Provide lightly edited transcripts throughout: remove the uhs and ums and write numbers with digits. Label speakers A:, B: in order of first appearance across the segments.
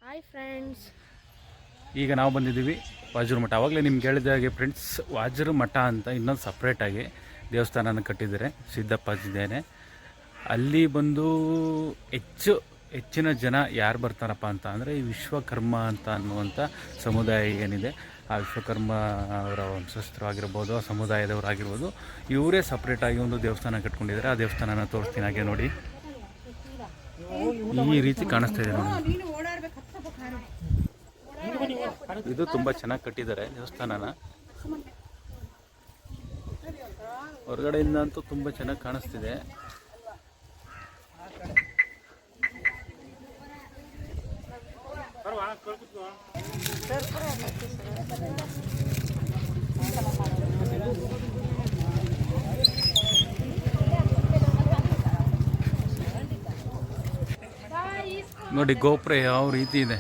A: Hi friends,
B: ಈಗ ನಾವು ಬಂದಿದ್ದೀವಿ ವಾಜೂರು ಮಠ. ಆವಾಗಲೇ ನಿಮ್ಗೆ ಹೇಳಿದ ಹಾಗೆ ಫ್ರೆಂಡ್ಸ್, ವಾಜೂರು ಮಠ ಅಂತ ಇನ್ನೊಂದು ಸಪ್ರೇಟಾಗಿ ದೇವಸ್ಥಾನನ ಕಟ್ಟಿದ್ದಾರೆ ಸಿದ್ದಪ್ಪಾಜಿದೇನೆ. ಅಲ್ಲಿ ಬಂದು ಹೆಚ್ಚಿನ ಜನ ಯಾರು ಬರ್ತಾರಪ್ಪ ಅಂತ ಅಂದರೆ ಈ ವಿಶ್ವಕರ್ಮ ಅಂತ ಅನ್ನುವಂಥ ಸಮುದಾಯ ಏನಿದೆ, ಆ ವಿಶ್ವಕರ್ಮ ಅವರ ವಂಶಸ್ಥರಾಗಿರ್ಬೋದು, ಆ ಸಮುದಾಯದವರಾಗಿರ್ಬೋದು, ಇವರೇ ಸಪ್ರೇಟಾಗಿ ಒಂದು ದೇವಸ್ಥಾನ ಕಟ್ಕೊಂಡಿದ್ದಾರೆ. ಆ ದೇವಸ್ಥಾನನ ತೋರಿಸ್ತೀನಿ. ಹಾಗೆ ನೋಡಿ, ಈ ರೀತಿ ಕಾಣಿಸ್ತಾ ಇದೆ ನೋಡಿ. ಇದು ತುಂಬ ಚೆನ್ನಾಗಿ ಕಟ್ಟಿದ್ದಾರೆ ದೇವಸ್ಥಾನನ. ಹೊರಗಡೆಯಿಂದ ಅಂತೂ ತುಂಬ ಚೆನ್ನಾಗಿ ಕಾಣಿಸ್ತಿದೆ. ನೋಡಿ ಗೋಪುರ ಯಾವ ರೀತಿ ಇದೆ,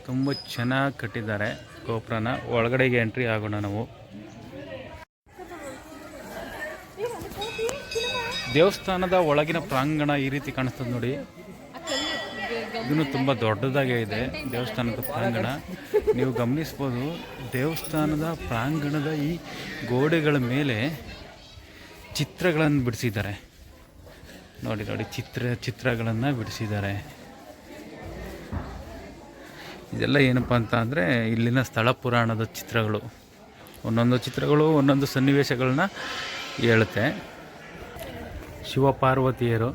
B: ತುಂಬ ಚೆನ್ನಾಗಿ ಕಟ್ಟಿದ್ದಾರೆ ಗೋಪುರನ. ಒಳಗಡೆಗೆ ಎಂಟ್ರಿ ಆಗೋಣ ನಾವು. ದೇವಸ್ಥಾನದ ಒಳಗಿನ ಪ್ರಾಂಗಣ ಈ ರೀತಿ ಕಾಣಿಸ್ತದೆ ನೋಡಿ. ಇದನ್ನು ತುಂಬ ದೊಡ್ಡದಾಗೇ ಇದೆ ದೇವಸ್ಥಾನದ ಪ್ರಾಂಗಣ. ನೀವು ಗಮನಿಸ್ಬೋದು, ದೇವಸ್ಥಾನದ ಪ್ರಾಂಗಣದ ಈ ಗೋಡೆಗಳ ಮೇಲೆ ಚಿತ್ರಗಳನ್ನು ಬಿಡಿಸಿದ್ದಾರೆ ನೋಡಿ. ಚಿತ್ರಗಳನ್ನು ಬಿಡಿಸಿದ್ದಾರೆ. ಇದೆಲ್ಲ ಏನಪ್ಪ ಅಂತ ಅಂದರೆ ಇಲ್ಲಿನ ಸ್ಥಳ ಪುರಾಣದ ಚಿತ್ರಗಳು. ಒಂದೊಂದು ಚಿತ್ರಗಳು ಒಂದೊಂದು ಸನ್ನಿವೇಶಗಳನ್ನ ಹೇಳುತ್ತೆ. ಶಿವಪಾರ್ವತಿಯರು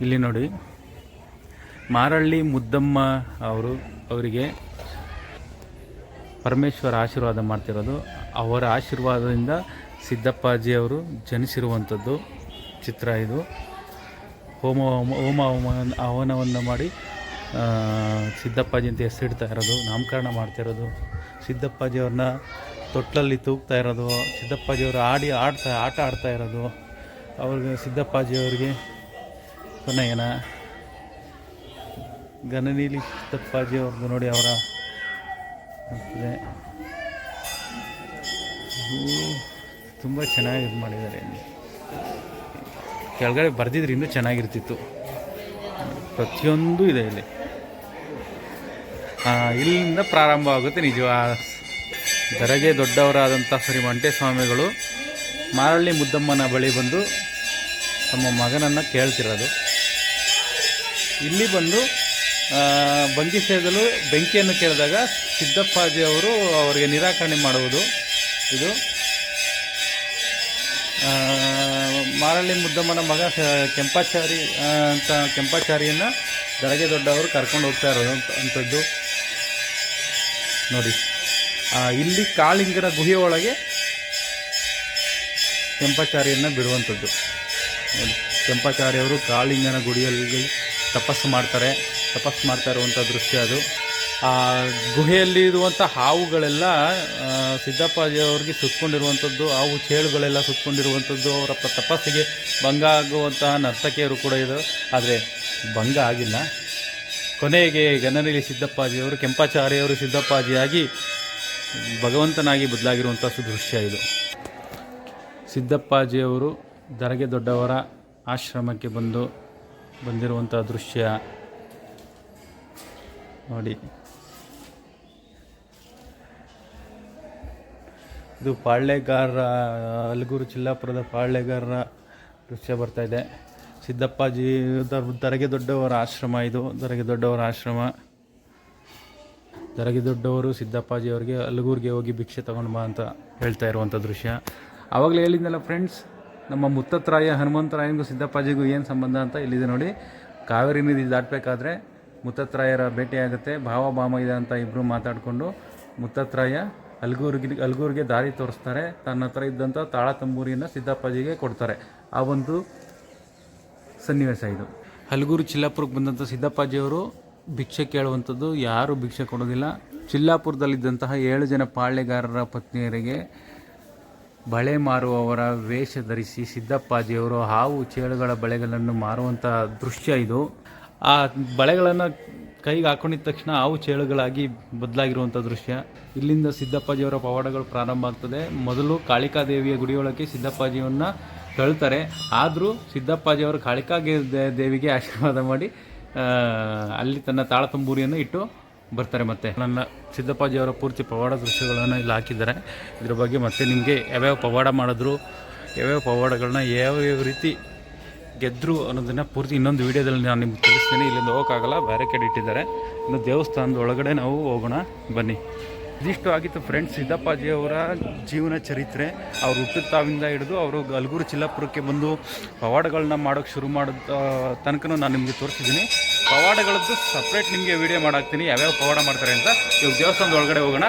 B: ಇಲ್ಲಿ ನೋಡಿ, ಮಾರಳ್ಳಿ ಮುದ್ದಮ್ಮ ಅವರಿಗೆ ಪರಮೇಶ್ವರ ಆಶೀರ್ವಾದ ಮಾಡ್ತಿರೋದು. ಅವರ ಆಶೀರ್ವಾದದಿಂದ ಸಿದ್ದಪ್ಪಾಜಿಯವರು ಜನಿಸಿರುವಂಥದ್ದು ಚಿತ್ರ ಇದು. ಹೋಮ ಹವನವನ್ನು ಮಾಡಿ ಸಿದ್ದಪ್ಪಾಜಿ ಅಂತ ಹೆಸರಿಡ್ತಾ ಇರೋದು, ನಾಮಕರಣ ಮಾಡ್ತಿರೋದು, ಸಿದ್ದಪ್ಪಾಜಿಯವ್ರನ್ನ ತೊಟ್ಲಲ್ಲಿ ತೂಗ್ತಾ ಇರೋದು, ಸಿದ್ದಪ್ಪಾಜಿಯವರು ಆಟ ಆಡ್ತಾ ಇರೋದು, ಅವ್ರಿಗೆ ಸಿದ್ದಪ್ಪಾಜಿಯವ್ರಿಗೆ ಕೊನೆಯನ ಗನನೀಲಿ ಸಿದ್ದಪ್ಪಾಜಿಯವ್ರದ್ದು ನೋಡಿ. ಅವರ ತುಂಬ ಚೆನ್ನಾಗಿ ಇದು ಮಾಡಿದ್ದಾರೆ. ಕೆಳಗಡೆ ಬರೆದಿದ್ರೆ ಇನ್ನೂ ಚೆನ್ನಾಗಿರ್ತಿತ್ತು. ಪ್ರತಿಯೊಂದು ಇದೆ ಇಲ್ಲಿ. ಇಲ್ಲಿಂದ ಪ್ರಾರಂಭ ಆಗುತ್ತೆ ದರಗೆ ದೊಡ್ಡವರಾದಂಥ ಶ್ರೀ ಮಂಟೇಸ್ವಾಮಿಗಳು ಮಾರಳ್ಳಿ ಮುದ್ದಮ್ಮನ ಬಳಿ ಬಂದು ತಮ್ಮ ಮಗನನ್ನು ಕೇಳ್ತಿರೋದು. ಇಲ್ಲಿ ಬಂದು ಬಂಗಿ ಸೇದಲು ಬೆಂಕಿಯನ್ನು ಕೇಳಿದಾಗ ಸಿದ್ದಪ್ಪಾಜಿಯವರು ಅವರಿಗೆ ನಿರಾಕರಣೆ ಮಾಡುವುದು. ಇದು ಮಾರಳ್ಳಿ ಮುದ್ದಮ್ಮನ ಮಗ ಕೆಂಪಾಚಾರಿಯನ್ನು ದರಗೆ ದೊಡ್ಡವರು ಕರ್ಕೊಂಡು ಹೋಗ್ತಾ ಇರೋದು ಅಂಥದ್ದು ನೋಡಿ. ಇಲ್ಲಿ ಕಾಳಿಂಗನ ಗುಹೆ ಒಳಗೆ ಕೆಂಪಾಚಾರಿಯನ್ನು ಬಿಡುವಂಥದ್ದು ನೋಡಿ. ಕೆಂಪಾಚಾರಿಯವರು ಕಾಳಿಂಗನ ಗುಡಿಯಲ್ಲಿ ತಪಸ್ಸು ಮಾಡ್ತಾ ಇರುವಂಥ ದೃಶ್ಯ ಅದು. ಆ ಗುಹೆಯಲ್ಲಿ ಇರುವಂಥ ಹಾವುಗಳೆಲ್ಲ ಸಿದ್ದಪ್ಪಾಜಿಯವ್ರಿಗೆ ಸುತ್ತಕೊಂಡಿರುವಂಥದ್ದು, ಹಾವು ಚೇಳುಗಳೆಲ್ಲ ಸುತ್ತಕೊಂಡಿರುವಂಥದ್ದು. ಅವರ ತಪಸ್ಸಿಗೆ ಭಂಗ ಆಗುವಂತಹ ನರ್ತಕಿಯರು ಕೂಡ ಇದ್ದಾರೆ, ಆದರೆ ಭಂಗ ಆಗಿಲ್ಲ. ಕೊನೆಗೆ ಗನನೀಲಿ ಸಿದ್ದಪ್ಪಾಜಿಯವರು ಕೆಂಪಾಚಾರ್ಯವರು ಸಿದ್ದಪ್ಪಾಜಿಯಾಗಿ ಭಗವಂತನಾಗಿ ಬದಲಾಗಿರುವಂಥ ದೃಶ್ಯ ಇದು. ಸಿದ್ದಪ್ಪಾಜಿಯವರು ದರಗೆ ದೊಡ್ಡವರ ಆಶ್ರಮಕ್ಕೆ ಬಂದಿರುವಂಥ ದೃಶ್ಯ ನೋಡಿ. ಇದು ಪಾಳ್ಯಗಾರರ ಅಲಗೂರು ಚಿಲ್ಲಾಪುರದ ಪಾಳ್ಯಗಾರರ ದೃಶ್ಯ ಬರ್ತಾ ಇದೆ. ಸಿದ್ದಪ್ಪಾಜಿ ದರಗೆ ದೊಡ್ಡವರ ಆಶ್ರಮ ಇದು. ದರಗೆ ದೊಡ್ಡವರು ಸಿದ್ದಪ್ಪಾಜಿಯವರಿಗೆ ಅಲಗೂರಿಗೆ ಹೋಗಿ ಭಿಕ್ಷೆ ತಗೊಂಡು ಬಾ ಅಂತ ಹೇಳ್ತಾ ಇರುವಂಥ ದೃಶ್ಯ. ಆವಾಗಲೇ ಹೇಳಿದ್ನಲ್ಲ ಫ್ರೆಂಡ್ಸ್, ನಮ್ಮ ಮುತ್ತತ್ರಾಯ ಹನುಮಂತರಾಯನಿಗೂ ಸಿದ್ದಪ್ಪಾಜಿಗೂ ಏನು ಸಂಬಂಧ ಅಂತ ಇಲ್ಲಿದೆ ನೋಡಿ. ಕಾವೇರಿ ನದಿ ದಾಟಬೇಕಾದ್ರೆ ಮುತ್ತತ್ರಾಯರ ಭೇಟಿಯಾಗುತ್ತೆ. ಭಾವ ಭಾಮ ಇದೆ ಅಂತ ಇಬ್ಬರು ಮಾತಾಡಿಕೊಂಡು ಮುತ್ತತ್ರಾಯ ಅಲ್ಗೂರಿಗೆ ದಾರಿ ತೋರಿಸ್ತಾರೆ. ತನ್ನ ಹತ್ರ ಇದ್ದಂಥ ತಾಳ ತಂಬೂರಿಯನ್ನು ಸಿದ್ದಪ್ಪಾಜಿಗೆ ಕೊಡ್ತಾರೆ. ಆ ಒಂದು ಸನ್ನಿವೇಶ ಇದು. ಹಲಗೂರು ಚಿಲ್ಲಾಪುರಕ್ಕೆ ಬಂದಂಥ ಸಿದ್ದಪ್ಪಾಜಿಯವರು ಭಿಕ್ಷೆ ಕೇಳುವಂಥದ್ದು. ಯಾರೂ ಭಿಕ್ಷೆ ಕೊಡೋದಿಲ್ಲ. ಚಿಲ್ಲಾಪುರದಲ್ಲಿದ್ದಂತಹ 7 ಜನ ಪಾಳ್ಯಗಾರರ ಪತ್ನಿಯರಿಗೆ ಬಳೆ ಮಾರುವವರ ವೇಷ ಧರಿಸಿ ಸಿದ್ದಪ್ಪಾಜಿಯವರು ಹಾವು ಚೇಳುಗಳ ಬಳೆಗಳನ್ನು ಮಾರುವಂಥ ದೃಶ್ಯ ಇದು. ಆ ಬಳೆಗಳನ್ನು ಕೈಗೆ ಹಾಕೊಂಡಿದ ತಕ್ಷಣ ಹಾವು ಚೇಳುಗಳಾಗಿ ಬದಲಾಗಿರುವಂಥ ದೃಶ್ಯ. ಇಲ್ಲಿಂದ ಸಿದ್ದಪ್ಪಾಜಿಯವರ ಪವಾಡಗಳು ಪ್ರಾರಂಭ ಆಗ್ತದೆ. ಮೊದಲು ಕಾಳಿಕಾದೇವಿಯ ಗುಡಿಯೊಳಗೆ ಸಿದ್ದಪ್ಪಾಜಿಯನ್ನು ತಳ್ತಾರೆ. ಆದರೂ ಸಿದ್ದಪ್ಪಾಜಿಯವರು ಕಾಳಿಕಾ ದೇವಿಗೆ ಆಶೀರ್ವಾದ ಮಾಡಿ ಅಲ್ಲಿ ತನ್ನ ತಾಳ ತಂಬೂರಿಯನ್ನು ಇಟ್ಟು ಬರ್ತಾರೆ. ಮತ್ತು ನನ್ನ ಸಿದ್ದಪ್ಪಾಜಿಯವರ ಪೂರ್ತಿ ಪವಾಡ ದೃಶ್ಯಗಳನ್ನು ಇಲ್ಲಿ ಹಾಕಿದ್ದಾರೆ. ಇದ್ರ ಬಗ್ಗೆ ಮತ್ತೆ ನಿಮಗೆ ಯಾವ್ಯಾವ ಪವಾಡ ಮಾಡಿದ್ರು, ಯಾವ್ಯಾವ ಪವಾಡಗಳನ್ನ ಯಾವ್ಯಾವ ರೀತಿ ಗೆದ್ದರು ಅನ್ನೋದನ್ನು ಪೂರ್ತಿ ಇನ್ನೊಂದು ವೀಡಿಯೋದಲ್ಲಿ ನಾನು ನಿಮ್ಗೆ ತಿಳಿಸ್ತೀನಿ. ಇಲ್ಲಿಂದ ಹೋಗೋಕ್ಕಾಗಲ್ಲ, ಬ್ಯಾರಿಕೇಡ್ ಇಟ್ಟಿದ್ದಾರೆ. ಇನ್ನು ದೇವಸ್ಥಾನದ ಒಳಗಡೆ ನಾವು ಹೋಗೋಣ ಬನ್ನಿ. ಇದಿಷ್ಟು ಆಗಿತ್ತು ಫ್ರೆಂಡ್ಸ್ ಸಿದ್ದಪ್ಪಾಜಿಯವರ ಜೀವನ ಚರಿತ್ರೆ. ಅವ್ರು ಹುಟ್ಟಿದ ಹಿಡಿದು ಅವರು ಅಲಗೂರು ಚಿಲ್ಲಾಪುರಕ್ಕೆ ಬಂದು ಪವಾಡಗಳನ್ನ ಮಾಡೋಕ್ಕೆ ಶುರು ಮಾಡಿದ ತನಕ ನಾನು ನಿಮಗೆ ತೋರಿಸಿದ್ದೀನಿ. ಪವಾಡಗಳದ್ದು ಸಪ್ರೇಟ್ ನಿಮಗೆ ವೀಡಿಯೋ ಮಾಡಾಕ್ತೀನಿ, ಯಾವ್ಯಾವ ಪವಾಡ ಮಾಡ್ತಾರೆ ಅಂತ. ಇವಾಗ ದೇವಸ್ಥಾನದ ಒಳಗಡೆ ಹೋಗೋಣ.